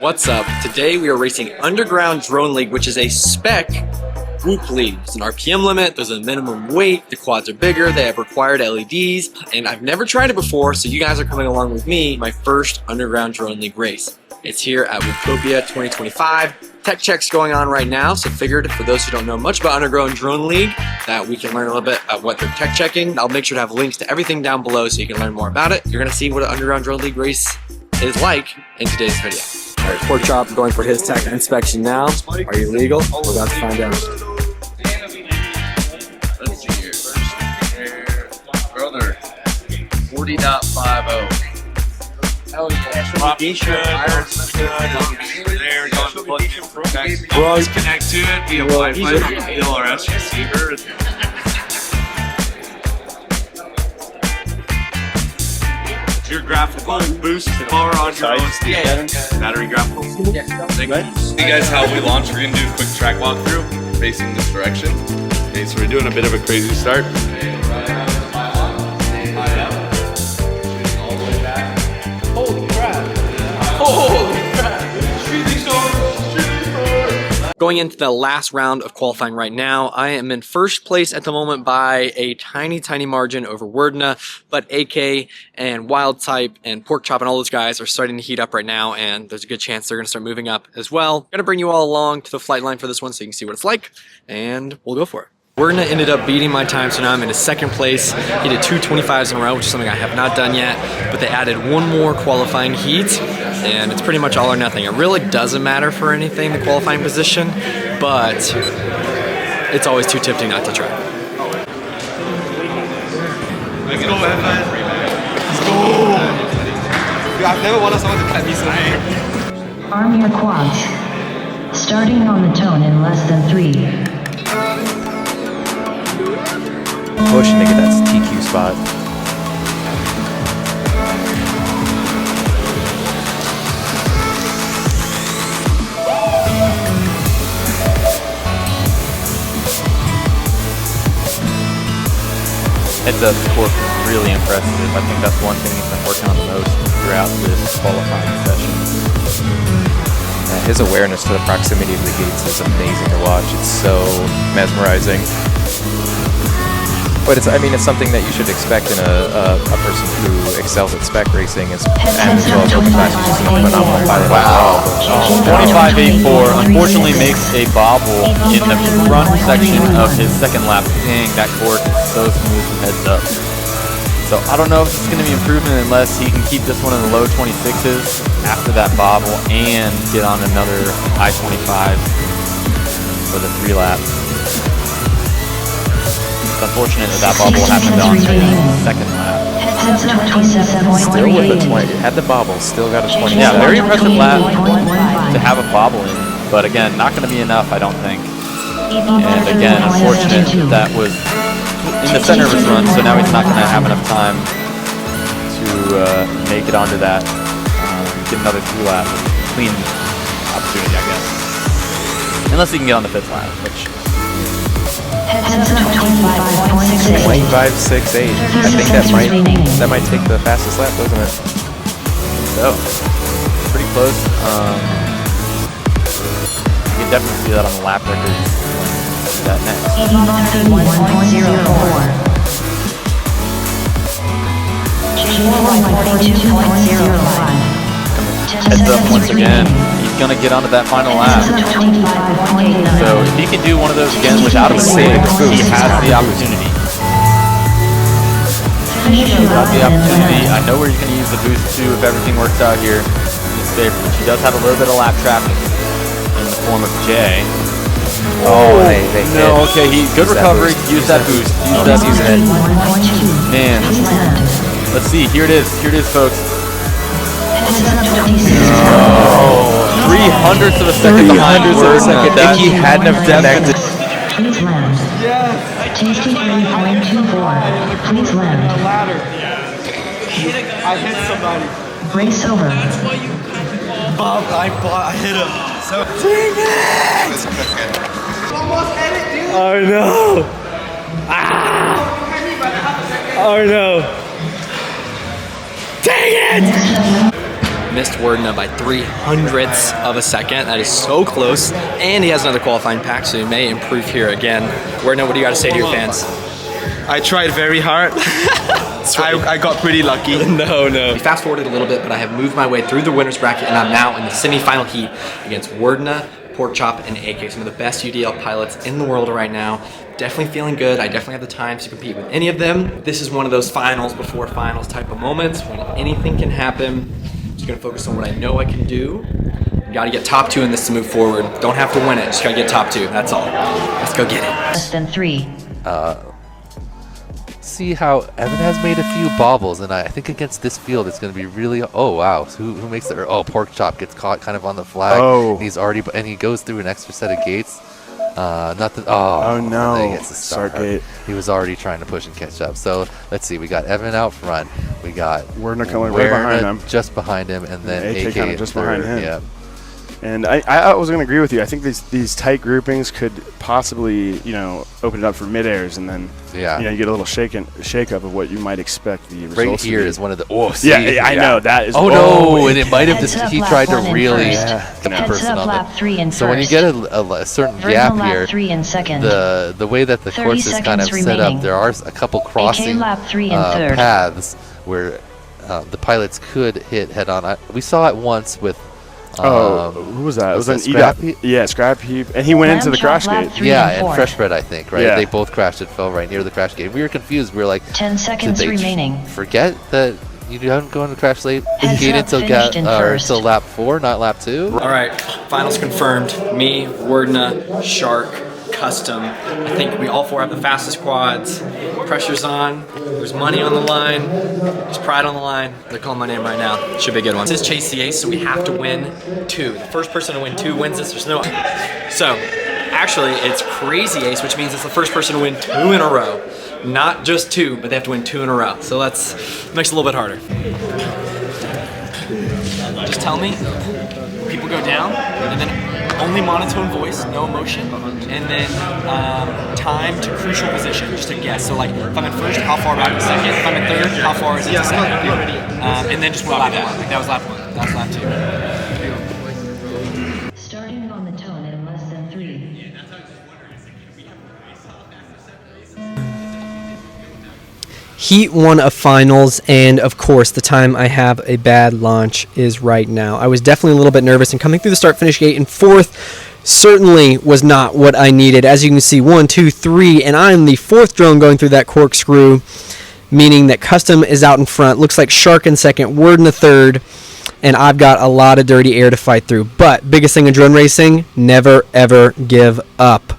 What's up? Today we are racing Underground Drone League, which is a spec group league. There's an RPM limit, there's a minimum weight, the quads are bigger, they have required LEDs, and I've never tried it before, so you guys are coming along with me, my first Underground Drone League race. It's here at Woodtopia 2025. Tech check's going on right now, so figured for those who don't know much about Underground Drone League, that we can learn a little bit about what they're tech checking. I'll make sure to have links to everything down below so you can learn more about it. You're gonna see what an Underground Drone League race is like in today's video. All right, Pork Chop going for his tech inspection now. Are you legal? We're about to find out. Let's see here. Brother, 40.50. Hell yeah. Propagation there, going to plug in. Always connect to it via Wi-Fi from the DLRS receiver. Your graphical boost bar on your OSD. Battery graphical. Thank you. See guys how we launch. We're going to do a quick track walkthrough facing this direction. Okay, so we're doing a bit of a crazy start. Holy crap. Holy crap. Going into the last round of qualifying right now, I am in first place at the moment by a tiny margin over Wordna, but AK and Wild Type and Pork Chop and all those guys are starting to heat up right now, and there's a good chance they're going to start moving up as well. Gonna bring you all along to the flight line for this one so you can see what it's like, and we'll go for it. Wordna ended up beating my time, so now I'm in second place. He did 2 25s in a row, which is something I have not done yet, but they added one more qualifying heat, and it's pretty much all or nothing. It really doesn't matter for anything, the qualifying position, but it's always too tempting not to try. Let's go, Evan. Let's go. I've never wanted someone to cut me so high. Arm your quads. Starting on the tone in less than 3. Pushing to get that TQ spot. Heads up torque is really impressive. I think that's one thing he's been working on the most throughout this qualifying session. His awareness to the proximity of the gates is amazing to watch. It's so mesmerizing. But it's something that you should expect in a person who excels at spec racing as well as over time. He's just a phenomenal pilot. Wow. 25.84 unfortunately makes a bobble in the front section of his second lap. Dang, that cork is so smooth from heads up. So I don't know if it's going to be improvement unless he can keep this one in the low 26s after that bobble and get on another I-25 for the 3 lap. It's unfortunate that bobble happened on the second lap. Still with a 20. Had the bobble, still got a 20. Yeah, very impressive lap to have a bobble in. But again, not going to be enough, I don't think. And again, unfortunate that was in the center of his run, so now he's not going to have enough time to make it onto that, get another 3 lap. Clean opportunity, I guess. Unless he can get on the 5th lap, which... 25.68. I think that might take the fastest lap, doesn't it? So, pretty close. You can definitely see that on the lap record. See that next. 81.04. Heads up once again. He's going to get onto that final lap. So if he can do one of those again without a mistake, he has the opportunity. I know where he's going to use the boost too if everything works out here in his favor. But he does have a little bit of lap traffic in the form of Jay. Oh, they no, okay, good recovery. Use that boost. Use that boost. Man, let's see. Here it is, folks. 300ths of a second behind Wordna. If he hadn't have connected. Please land. Yes. Tasty 3.24. Please land. Ladder. I hit somebody. Brace over. Bob, I hit him. So dang it! Almost hit it, dude. Oh no! Ah! Oh no! Dang it! missed Werdna by 0.03 of a second. That is so close. And he has another qualifying pack, so he may improve here again. Werdna, what do you got to say to your fans? I tried very hard. I got pretty lucky. No. We fast forwarded a little bit, but I have moved my way through the winner's bracket, and I'm now in the semifinal heat against Werdna, Porkchop, and AK, some of the best UDL pilots in the world right now. Definitely feeling good. I definitely have the time to compete with any of them. This is one of those finals before finals type of moments when anything can happen. I'm just gonna focus on what I know I can do. Gotta get top 2 in this to move forward. Don't have to win it, just gotta get top 2, that's all. Let's go get it. Less than 3. See how Evan has made a few bobbles, and I think against this field it's going to be really. Oh wow, so who makes it? Oh, Porkchop gets caught kind of on the flag. Oh, and he goes through an extra set of gates. Nothing. Oh no, he gets the start gate. He was already trying to push and catch up. So let's see. We got Evan out front. We got Werdna coming right behind him, just behind him, and then AK kind of just behind him. Yeah. And I was going to agree with you. I think these tight groupings could possibly, open it up for mid-airs, and then you get a little shake up of what you might expect the results right here to be. Is one of the I know that is. Oh no! And it might have he tried to one really get the person on lap 3 in So when you get a certain gap here, the way that the course is kind of set up, there are a couple crossing lap 3 in third. paths where the pilots could hit head on. We saw it once with. Who was that? It was an Scrap Heap? Yeah, Scrap Heap, and he went into the crash gate. Yeah, and Fresh Bread, I think, right? Yeah. They both crashed. It fell right near the crash gate. We were confused. We were like, 10 seconds remaining. Forget that you don't go into the crash gate until lap 4, not lap 2. All right, finals confirmed. Me, Werdna, Shark, Custom. I think we all 4 have the fastest quads. Pressure's on. There's money on the line. There's pride on the line. They're calling my name right now. Should be a good one. This is Chase the Ace, so we have to win 2. The first person to win 2 wins this. There's no. So, actually, it's Crazy Ace, which means it's the first person to win 2 in a row. Not just 2, but they have to win 2 in a row. So makes it a little bit harder. Just tell me, people go down, and then only monotone voice, no emotion, and then time to crucial position, just a guess. So like, if I'm in first, how far back to second? If I'm in third, how far is it to second? And then just what lap 1. Like that was lap 1. That was lap 2. Starting on the tone in less than 3. Heat 1 of finals, and of course the time I have a bad launch is right now. I was definitely a little bit nervous, and coming through the start-finish gate in 4th certainly was not what I needed. As you can see, 1, 2, 3, and I'm the 4th drone going through that corkscrew, meaning that Custom is out in front. Looks like Shark in 2nd, Werdna 3rd, and I've got a lot of dirty air to fight through. But biggest thing in drone racing, never ever give up.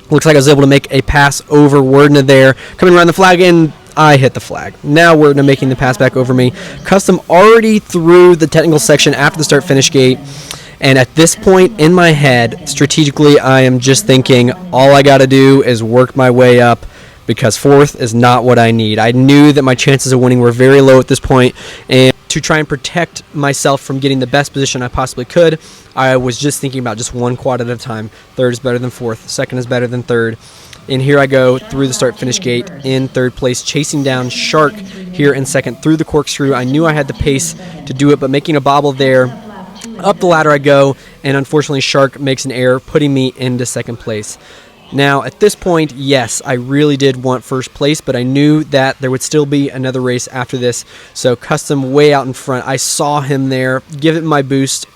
Looks like I was able to make a pass over Werdna there, coming around the flag, and I hit the flag. Now Werdna making the pass back over me. Custom already through the technical section after the start-finish gate, and at this point in my head, strategically, I am just thinking all I got to do is work my way up, because 4th is not what I need. I knew that my chances of winning were very low at this point, and to try and protect myself from getting the best position I possibly could, I was just thinking about just 1 quad at a time. 3rd is better than 4th, 2nd is better than 3rd. And here I go through the start-finish gate in 3rd place, chasing down Shark here in 2nd through the corkscrew. I knew I had the pace to do it, but making a bobble there. Up the ladder I go, and unfortunately Shark makes an error, putting me into 2nd place. Now, at this point, yes, I really did want 1st place, but I knew that there would still be another race after this. So Custom way out in front. I saw him there, give it my boost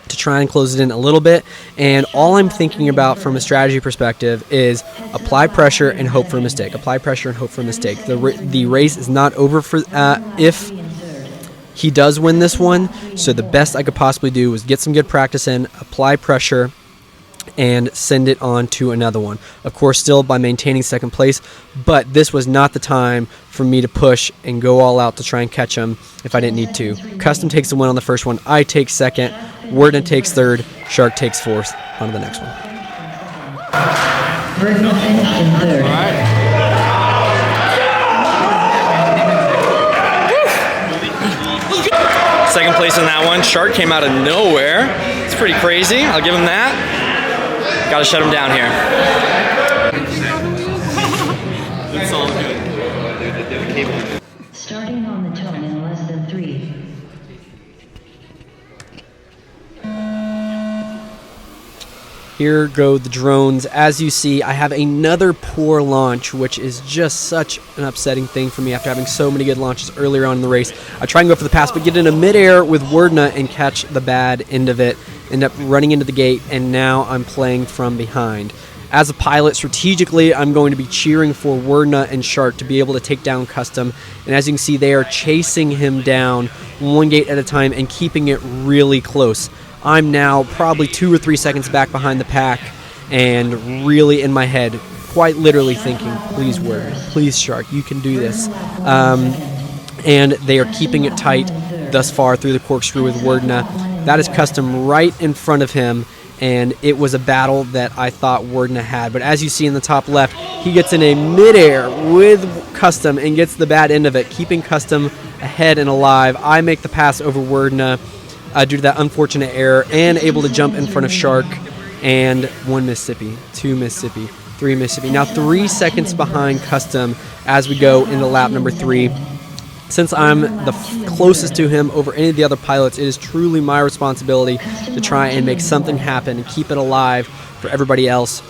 to try and close it in a little bit, and all I'm thinking about from a strategy perspective is apply pressure and hope for a mistake. Apply pressure and hope for a mistake. The race is not over for if he does win this one, so the best I could possibly do was get some good practice in, apply pressure, and send it on to another one. Of course, still by maintaining 2nd place, but this was not the time for me to push and go all out to try and catch him if I didn't need to. Custom takes the win on the first one. I take 2nd. Werdna takes 3rd. Shark takes 4th. On to the next one. Werdna finished in 3rd. All right. 2nd place in that one. Shark came out of nowhere. It's pretty crazy. I'll give him that. Gotta shut him down here. It's all good. Starting on the tone in less than 3. Here go the drones. As you see, I have another poor launch, which is just such an upsetting thing for me after having so many good launches earlier on in the race. I try and go for the pass, but get into midair with Wordna and catch the bad end of it. End up running into the gate, and now I'm playing from behind. As a pilot, strategically, I'm going to be cheering for Wordna and Shark to be able to take down Custom. And as you can see, they are chasing him down one gate at a time and keeping it really close. I'm now probably 2 or 3 seconds back behind the pack and really in my head, quite literally thinking, please Wordna, please Shark, you can do this. And they are keeping it tight thus far through the corkscrew with Wordna. That is Custom right in front of him, and it was a battle that I thought Wordna had. But as you see in the top left, he gets in a midair with Custom and gets the bad end of it, keeping Custom ahead and alive. I make the pass over Wordna due to that unfortunate error, and able to jump in front of Shark. And 1 Mississippi, 2 Mississippi, 3 Mississippi. Now 3 seconds behind Custom as we go into lap number 3. Since I'm the closest to him over any of the other pilots, it is truly my responsibility to try and make something happen and keep it alive for everybody else.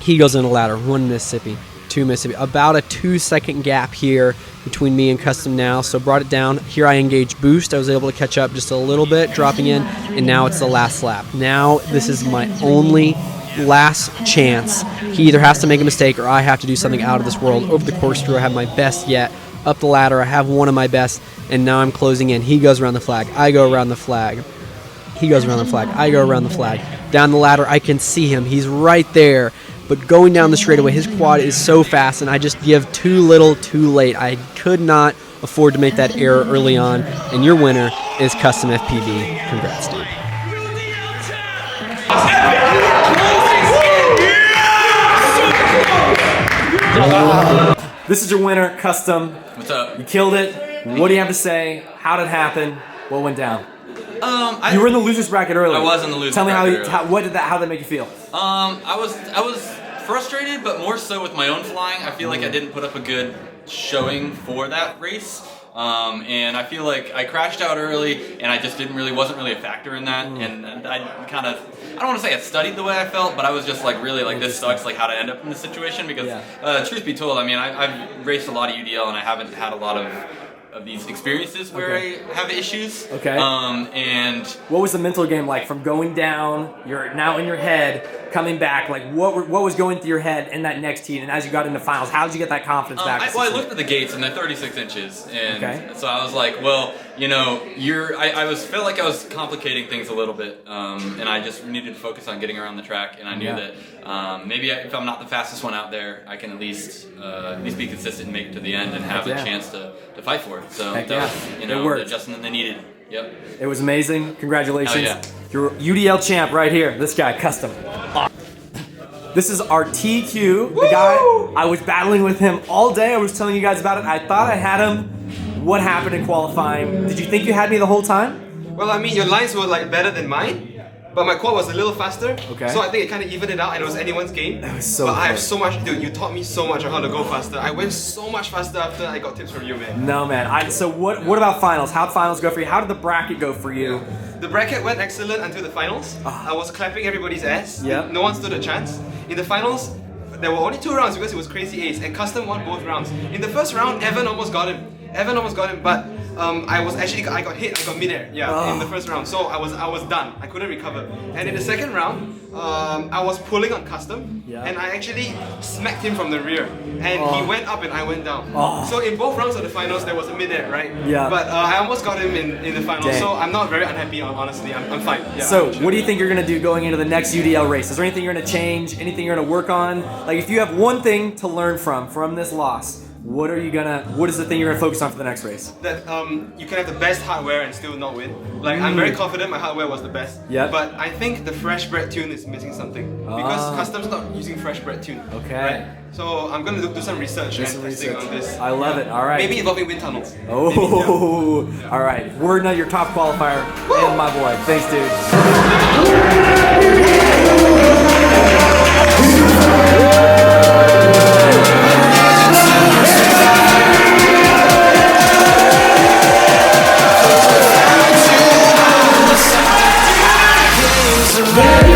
He goes in a ladder, 1 Mississippi, 2 Mississippi. About a 2-second gap here between me and Custom now, so brought it down. Here I engage boost. I was able to catch up just a little bit, dropping in, and now it's the last lap. Now this is my only last chance. He either has to make a mistake or I have to do something out of this world. Over the corkscrew, I have my best yet. Up the ladder, I have one of my best, and now I'm closing in. He goes around the flag. I go around the flag. He goes around the flag. I go around the flag. Down the ladder, I can see him. He's right there. But going down the straightaway, his quad is so fast, and I just give too little, too late. I could not afford to make that error early on, and your winner is Custom FPV. Congrats, dude. This is your winner, Custom. What's up? You killed it. What do you have to say? How did it happen? What went down? You were in the losers bracket earlier. I was in the losers bracket. Tell me how did that make you feel? I was frustrated, but more so with my own flying. I feel like I didn't put up a good showing for that race. And I feel like I crashed out early, and I just wasn't really a factor in that. And I don't want to say I studied the way I felt, but I was just like really like, this sucks, like how to end up in this situation. Because truth be told, I mean, I've raced a lot of UDL, and I haven't had a lot of these experiences where I have issues. Okay. And what was the mental game like from going down? You're now in your head, coming back. Like what was going through your head in that next heat? And as you got into finals, how did you get that confidence back? I looked at the gates, and they're 36 inches, and so I was like, well, you know, felt like I was complicating things a little bit, and I just needed to focus on getting around the track, and I knew that maybe if I'm not the fastest one out there, I can at least be consistent and make it to the end and have a chance to fight for it. So that was, the adjustment that they needed. Yep. It was amazing. Congratulations. Oh, yeah. Your UDL champ right here. This guy, Custom. This is our TQ, the guy. I was battling with him all day. I was telling you guys about it. I thought I had him. What happened in qualifying? Did you think you had me the whole time? Well, I mean, your lines were like better than mine. But my quad was a little faster, so I think it kind of evened it out, and it was anyone's game. That was so But I have so much, dude, you taught me so much on how to go faster. I went so much faster after I got tips from you, man. No, man. So what about finals? How'd finals go for you? How did the bracket go for you? The bracket went excellent until the finals. I was clapping everybody's ass. Yeah. No one stood a chance. In the finals, there were only 2 rounds because it was crazy ace, and Custom won both rounds. In the first round, Evan almost got him. But I got hit. I got midair. In the first round, so I was done. I couldn't recover. And in the second round, I was pulling on Custom, and I actually smacked him from the rear, and he went up and I went down. So in both rounds of the finals, there was a midair, right? Yeah. But I almost got him in the finals, so I'm not very unhappy. Honestly, I'm fine. Yeah. So what do you think you're gonna do going into the next UDL race? Is there anything you're gonna change? Anything you're gonna work on? Like if you have one thing to learn from this loss, what is the thing you're gonna focus on for the next race? That you can have the best hardware and still not win. Like I'm very confident my hardware was the best. Yeah. But I think the fresh bread tune is missing something because Custom's not using fresh bread tune. Okay. Right? So I'm gonna do some research and testing on this. I love it. All right. Maybe involving wind tunnels. Oh. Maybe, all right. Wordna, your top qualifier, and my boy. Thanks, dude. Very